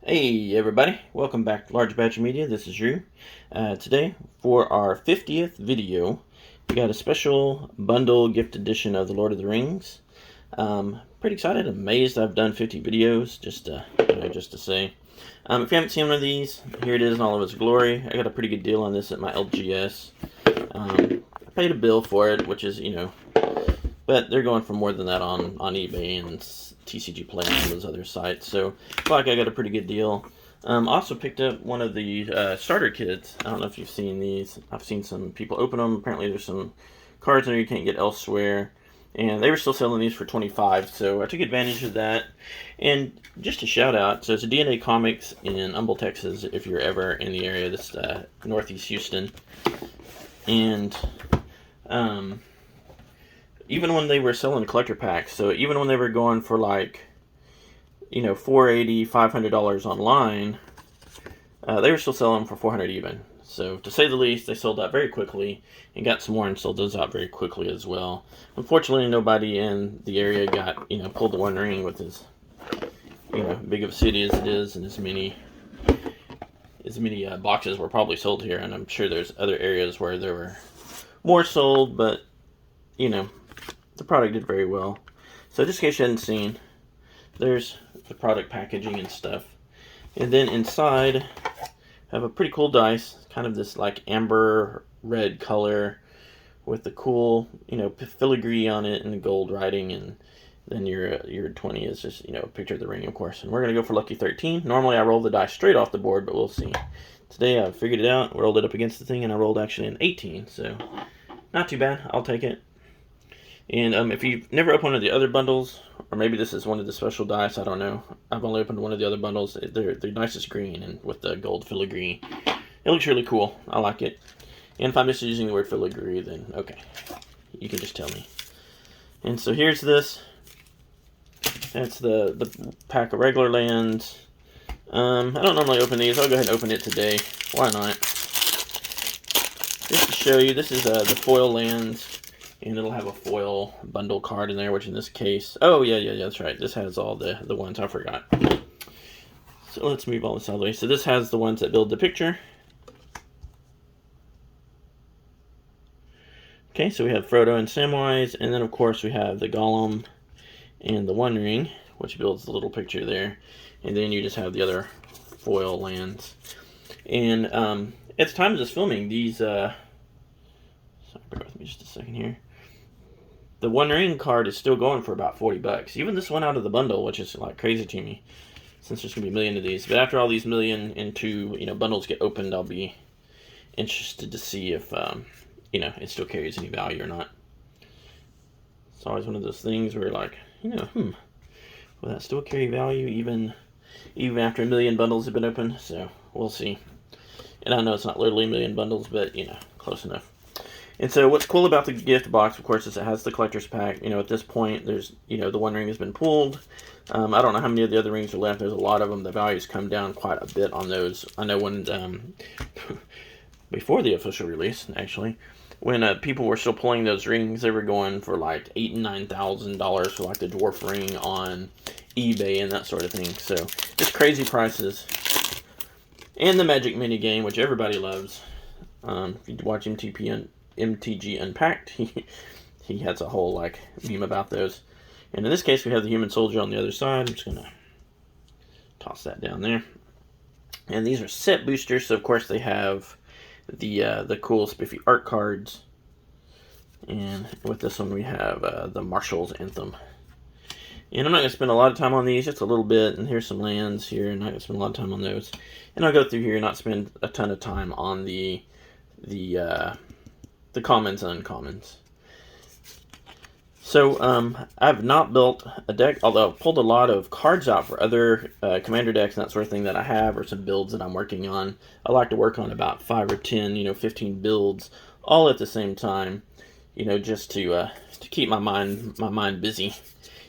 Hey everybody, welcome back to LargeBadger Media. This is Drew. Today, for our 50th video, we got a special bundle gift edition of The Lord of the Rings. Pretty excited, amazed I've done 50 videos, just to say. If you haven't seen one of these, here it is in all of its glory. I got a pretty good deal on this at my LGS. I paid a bill for it, which is, but they're going for more than that on eBay and TCG Play and all those other sites. So I feel like I got a pretty good deal. Also picked up one of the starter kits. I don't know if you've seen these. I've seen some people open them. Apparently there's some cards in there you can't get elsewhere. And they were still selling these for $25, so I took advantage of that. And just a shout out, so it's a DNA Comics in Humble, Texas, if you're ever in the area. This Northeast Houston. And even when they were selling collector packs, so even when they were going for like, $480, $500 online, they were still selling them for $400 even. So to say the least, they sold out very quickly and got some more and sold those out very quickly as well. Unfortunately, nobody in the area got, pulled the One Ring with as, big of a city as it is, and as many boxes were probably sold here. And I'm sure there's other areas where there were more sold, but, the product did very well. So just in case you hadn't seen, there's the product packaging and stuff. And then inside, I have a pretty cool dice, kind of this like amber red color with the cool, filigree on it and the gold writing. And then your 20 is just, a picture of the ring, of course. And we're going to go for lucky 13. Normally I roll the dice straight off the board, but we'll see. Today I figured it out, rolled it up against the thing, and I rolled actually an 18. So not too bad. I'll take it. And if you've never opened one of the other bundles, or maybe this is one of the special dice, I don't know. I've only opened one of the other bundles. They're nicest green and with the gold filigree. It looks really cool. I like it. And if I'm just using the word filigree, then okay. You can just tell me. And so here's this. That's the pack of regular lands. I don't normally open these. I'll go ahead and open it today. Why not? Just to show you, this is the foil lands. And it'll have a foil bundle card in there, which in this case... Oh, yeah, that's right. This has all the ones. I forgot. So let's move all this out of the way. So this has the ones that build the picture. Okay, so we have Frodo and Samwise. And then, of course, we have the Gollum and the One Ring, which builds the little picture there. And then you just have the other foil lands. And at the time of this filming, these... sorry, bear with me just a second here. The One Ring card is still going for about $40. Even this one out of the bundle, which is like crazy to me, since there's gonna be a million of these. But after all these million and two, bundles get opened, I'll be interested to see if, it still carries any value or not. It's always one of those things where like, will that still carry value even after a million bundles have been opened? So we'll see. And I know it's not literally a million bundles, but close enough. And so what's cool about the gift box, of course, is it has the collector's pack. At this point, there's, the One Ring has been pulled. I don't know how many of the other rings are left. There's a lot of them. The values come down quite a bit on those. I know when, before the official release, actually, when people were still pulling those rings, they were going for like $8,000 and $9,000 for like the dwarf ring on eBay and that sort of thing. So just crazy prices. And the Magic mini game, which everybody loves. If you watch MTG Unpacked, he has a whole like meme about those. And in this case, we have the human soldier on the other side. I'm just gonna toss that down there. And these are set boosters, so of course they have the cool spiffy art cards. And with this one, we have the Marshall's Anthem. And I'm not gonna spend a lot of time on these, just a little bit. And here's some lands here, and I'm not gonna spend a lot of time on those. And I'll go through here and not spend a ton of time on the commons and uncommons. So I've not built a deck, although I've pulled a lot of cards out for other commander decks and that sort of thing that I have, or some builds that I'm working on. I like to work on about 5 or 10, 15 builds all at the same time, just to keep my mind busy.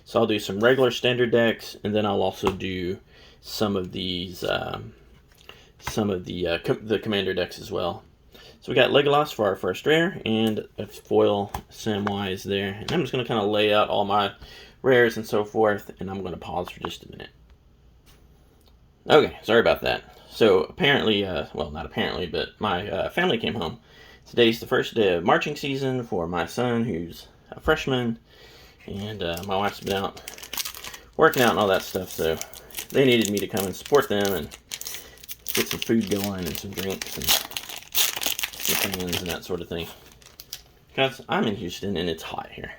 So I'll do some regular standard decks, and then I'll also do some of these the commander decks as well. So we got Legolas for our first rare, and a foil Samwise there. And I'm just going to kind of lay out all my rares and so forth, and I'm going to pause for just a minute. Okay, sorry about that. So apparently, well, not apparently, but my family came home. Today's the first day of marching season for my son, who's a freshman, and my wife's been out working out and all that stuff, so they needed me to come and support them and get some food going and some drinks and some fans and that sort of thing. Because I'm in Houston and it's hot here.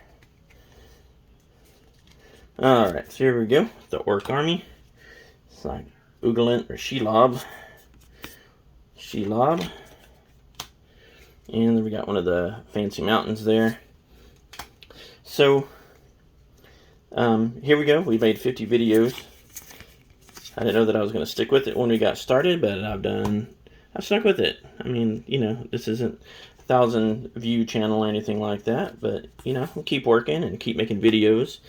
Alright, so here we go. The Orc Army. It's like Ugalant or Shelob. And then we got one of the fancy mountains there. So, here we go. We made 50 videos. I didn't know that I was going to stick with it when we got started, but I've stuck with it. I mean, you know, this isn't a 1,000 view channel or anything like that, but, you know, we'll keep working and keep making videos,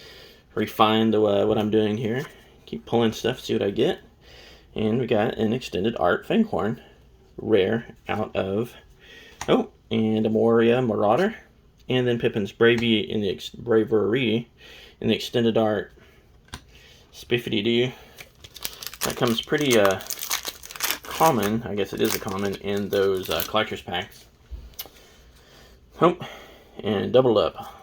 refine what I'm doing here, keep pulling stuff, see what I get. And we got an extended art Fanghorn, rare out of, and a Moria Marauder, and then Pippin's Bravery in the extended art Spiffity Doo. That comes pretty common, I guess it is a common, in those collector's packs. And double up.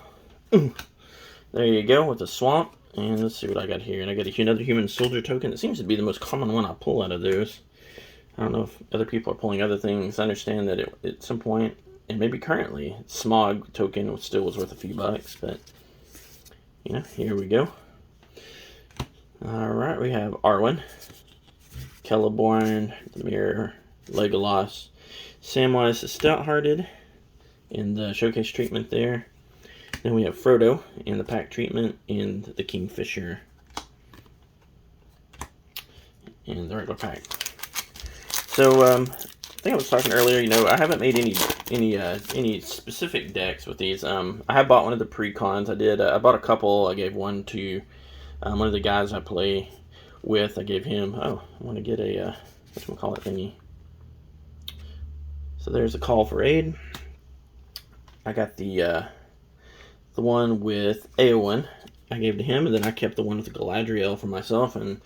There you go with the swamp. And let's see what I got here. And I got another human soldier token. It seems to be the most common one I pull out of those. I don't know if other people are pulling other things. I understand that at some point, and maybe currently, Smog token still was worth a few bucks. But, you know, here we go. Alright, we have Arwen, Celeborn, the Mirror, Legolas, Samwise the Stout-Hearted in the showcase treatment there. Then we have Frodo in the pack treatment and the Kingfisher in the regular pack. So I think I was talking earlier. You know, I haven't made any specific decks with these. I have bought one of the pre-cons. I bought a couple. I gave one to one of the guys I play with. I gave him. I want to get a whatchamacallit thingy. So there's a Call for Aid. I got the one with Eowyn I gave to him, and then I kept the one with the Galadriel for myself, and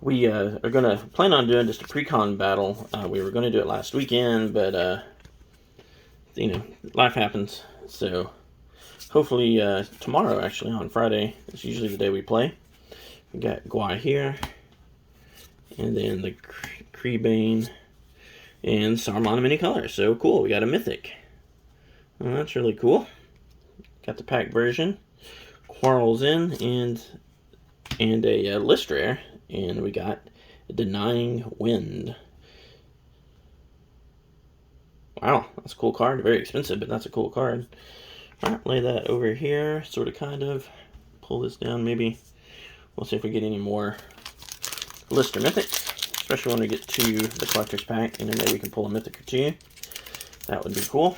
we are going to plan on doing just a pre-con battle. We were going to do it last weekend, but, you know, life happens, so hopefully tomorrow, actually, on Friday, is usually the day we play. We got Gwai here, and then the Creebane, and Saruman in many colors, so cool, we got a Mythic. Well, that's really cool. Got the pack version, Quarrels in, and a list rare, and we got Denying Wind. Wow, that's a cool card. Very expensive, but that's a cool card. Alright, lay that over here, sort of, kind of. Pull this down, maybe. We'll see if we get any more Lister Mythics, especially when we get to the collector's pack, and then maybe we can pull a Mythic or two. That would be cool.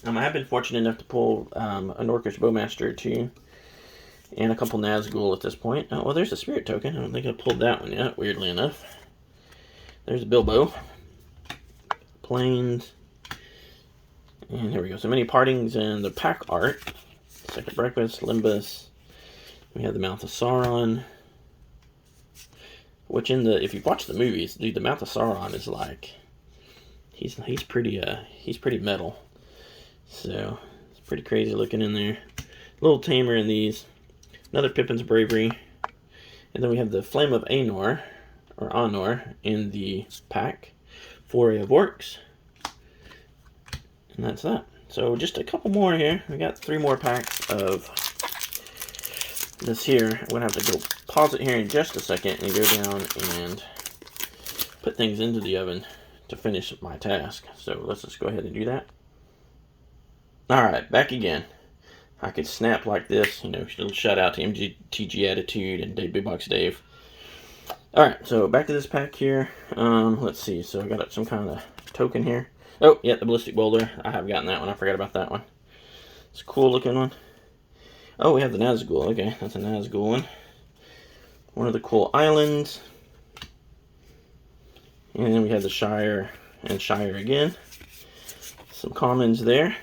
I have been fortunate enough to pull an Orcish Bowmaster or two, and a couple Nazgul at this point. Oh, well, there's a Spirit token. I don't think I pulled that one yet, weirdly enough. There's a Bilbo. Plains. And here we go. So many partings in the pack art. Second Breakfast, Limbus. We have the Mouth of Sauron. Which if you watch the movies, dude, the Mouth of Sauron is like, he's pretty metal. So, it's pretty crazy looking in there. A little tamer in these. Another Pippin's Bravery. And then we have the Flame of Anor, or Anor, in the pack. Foray of Orcs. And that's that. So, just a couple more here. We got 3 more packs of this here. I'm going to have to go pause it here in just a second and go down and put things into the oven to finish my task. So, let's just go ahead and do that. Alright, back again. I could snap like this, you know, little shout out to MGTG Attitude and Big Box Dave. Alright, so back to this pack here. Let's see, so I got some kind of token here. Oh, yeah, the Ballistic Boulder. I have gotten that one. I forgot about that one. It's a cool looking one. Oh, we have the Nazgul. Okay, that's a Nazgul one. One of the cool islands. And then we have the Shire and Shire again. Some commons there.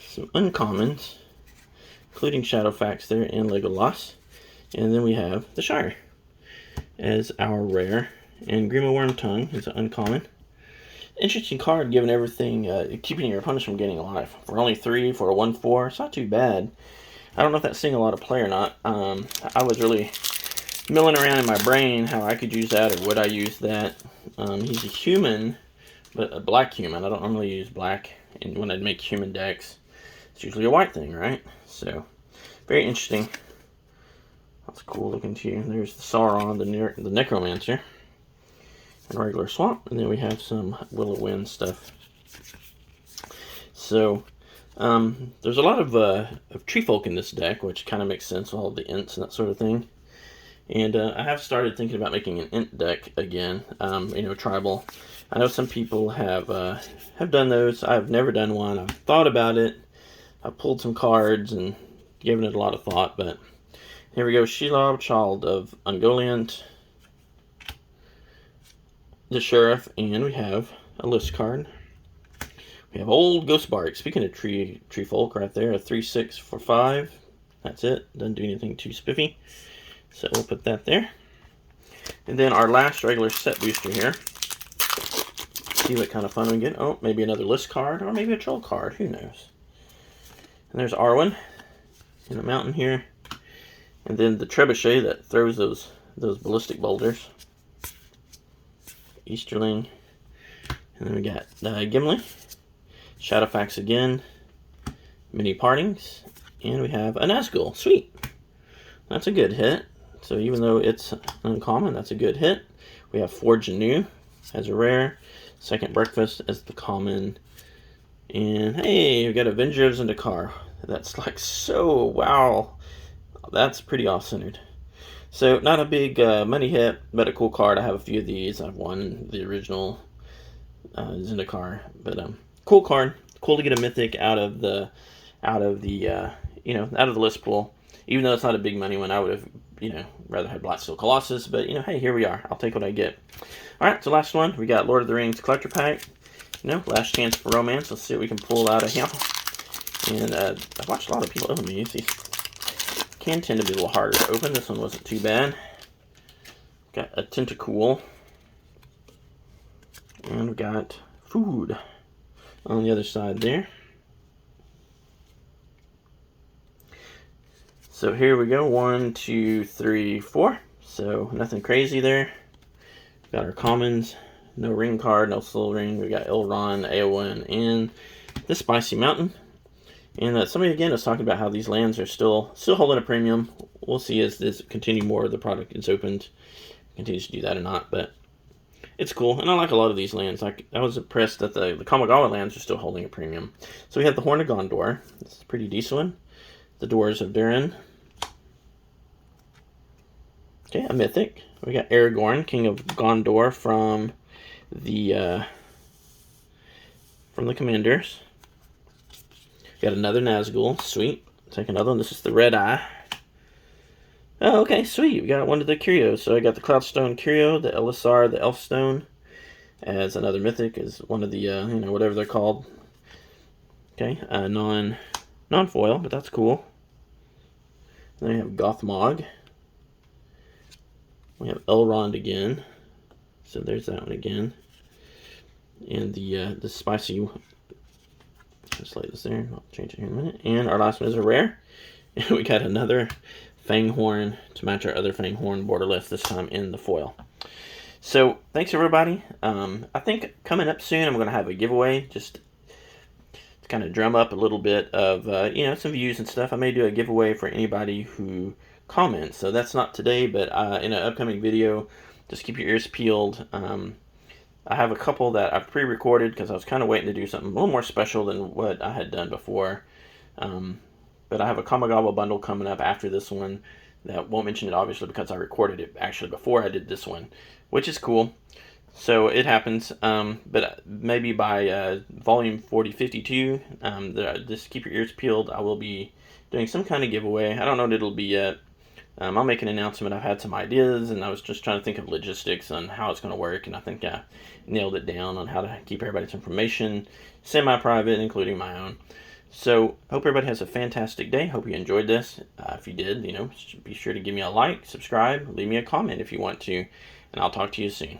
Some uncommons, including Shadowfax there and Legolas. And then we have the Shire. as our rare. And Grima Wormtongue is an uncommon. Interesting card given everything, keeping your opponents from getting a life. For only 3, for a 1/4, it's not too bad. I don't know if that's seeing a lot of play or not. I was really milling around in my brain how I could use that or would I use that. He's a human, but a black human. I don't normally use black, and when I make human decks, it's usually a white thing, right? So, very interesting. That's cool looking too. There's the Sauron, the Necromancer, and regular swamp, and then we have some Will of Wind stuff. So, there's a lot of tree folk in this deck, which kind of makes sense with all the ints and that sort of thing. And I have started thinking about making an int deck again, tribal. I know some people have done those. I've never done one. I've thought about it. I've pulled some cards and given it a lot of thought, but here we go. Shelob, Child of Ungoliant, the Sheriff, and we have a list card. We have Old Ghost Bark. Speaking of tree folk right there, a 3/6 for 5. That's it. Doesn't do anything too spiffy. So we'll put that there. And then our last regular set booster here. See what kind of fun we get. Oh, maybe another list card or maybe a troll card. Who knows? And there's Arwen in the mountain here. And then the trebuchet that throws those ballistic boulders. Easterling. And then we got Gimli. Shadowfax again. Mini Partings. And we have a Nazgul. Sweet. That's a good hit. So even though it's uncommon, that's a good hit. We have Forge Anew as a rare. Second Breakfast as the common. And hey, we got Avengers and Dakar. That's like so, wow. That's pretty off-centered. So not a big money hit, but a cool card. I have a few of these. I've won the original Zendikar, but cool card. Cool to get a mythic out of the list pool. Even though it's not a big money one, I would have, rather had Blightsteel Colossus. But, hey, here we are. I'll take what I get. All right, so last one. We got Lord of the Rings Collector Pack. Last chance for romance. Let's see what we can pull out of here. And I've watched a lot of people open these. These can tend to be a little harder to open. This one wasn't too bad. Got a Tentacool. And we got food on the other side there. So here we go, 1, 2, 3, 4. So nothing crazy there. Got our commons, no ring card, no soul ring. We got Elrond, Eowyn, and the Spicy Mountain. And somebody again is talking about how these lands are still holding a premium. We'll see as this continue more of the product is opened, continues to do that or not. But it's cool, and I like a lot of these lands. I was impressed that the Kamigawa lands are still holding a premium. So we have the Horn of Gondor. This is a pretty decent one. The Doors of Durin. Okay, a mythic. We got Aragorn, King of Gondor from the Commanders. Got another Nazgul. Sweet. Take another one. This is the Red Eye. Oh, okay, sweet. We got one of the curios. So I got the Cloudstone Curio, the Elisar, the Elfstone, as another mythic, as one of the, whatever they're called. Okay, non-foil, but that's cool. Then we have Gothmog. We have Elrond again. So there's that one again. And the spicy. Just lay this there. I'll change it here in a minute. And our last one is a rare. And we got another Fanghorn to match our other Fanghorn borderless, this time in the foil. So thanks everybody. I think coming up soon I'm going to have a giveaway just to kind of drum up a little bit of some views and stuff. I may do a giveaway for anybody who comments. So that's not today, but in an upcoming video. Just keep your ears peeled. I have a couple that I've pre-recorded because I was kind of waiting to do something a little more special than what I had done before. But I have a Kamigawa bundle coming up after this one that won't mention it obviously because I recorded it actually before I did this one, which is cool. So it happens, but maybe by volume 4052, just keep your ears peeled. I will be doing some kind of giveaway. I don't know what it'll be yet. I'll make an announcement. I've had some ideas, and I was just trying to think of logistics on how it's going to work, and I think I nailed it down on how to keep everybody's information semi-private, including my own. So, hope everybody has a fantastic day. Hope you enjoyed this. If you did, be sure to give me a like, subscribe, leave me a comment if you want to, and I'll talk to you soon.